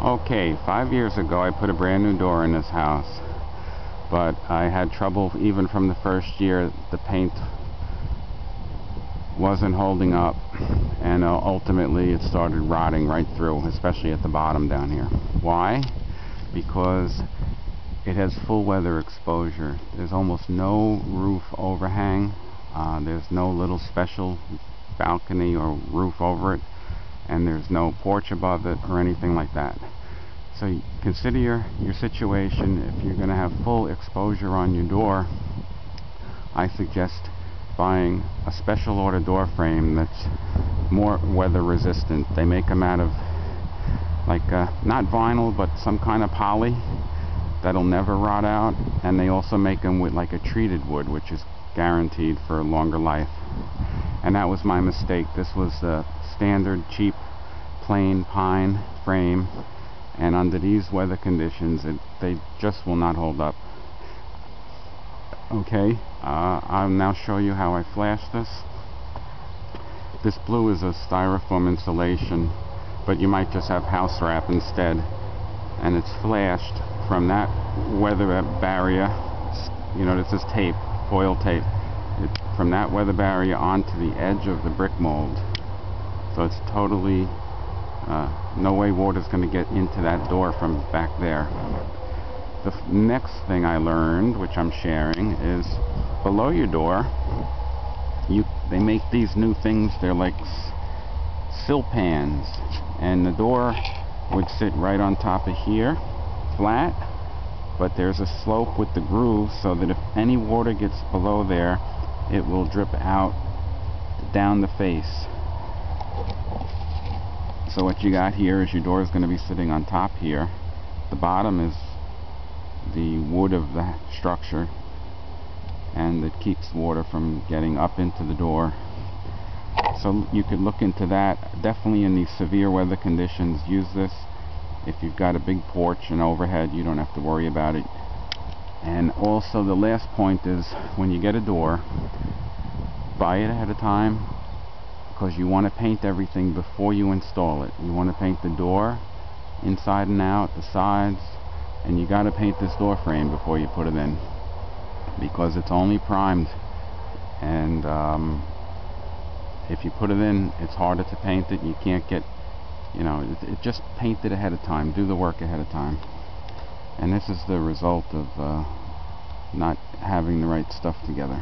Okay, 5 years ago I put a brand new door in this house, but I had trouble even from the first year. The paint wasn't holding up, and ultimately it started rotting right through, especially at the bottom down here. Why? Because it has full weather exposure. There's almost no roof overhang. There's no little special balcony or roof over it, and there's no porch above it or anything like that. So consider your situation. If you're going to have full exposure on your door, I suggest buying a special order door frame that's more weather resistant. They make them out of like not vinyl, but some kind of poly that'll never rot out, and they also make them with like a treated wood, which is guaranteed for a longer life. And that was my mistake. This was the standard cheap plain pine frame, and under these weather conditions they just will not hold up. Okay, I'll now show you how I flash this. This blue is a styrofoam insulation, but you might just have house wrap instead, and it's flashed from that weather barrier. You know, this is tape, foil tape. From that weather barrier onto the edge of the brick mold. So it's totally no way water's going to get into that door from back there. The next thing I learned, which I'm sharing, is below your door they make these new things. They're like sill pans, and the door would sit right on top of here flat, but there's a slope with the groove so that if any water gets below there, it will drip out down the face. So what you got here is your door is going to be sitting on top here. The bottom is the wood of the structure, and it keeps water from getting up into the door. So you could look into that. Definitely in these severe weather conditions, use this. If you've got a big porch and overhead, you don't have to worry about it. And also the last point is, when you get a door, buy it ahead of time, because you want to paint everything before you install it. You want to paint the door inside and out, the sides, and you got to paint this door frame before you put it in, because it's only primed, and if you put it in, it's harder to paint it. You can't get, you know, just paint it ahead of time. Do the work ahead of time. And this is the result of not having the right stuff together.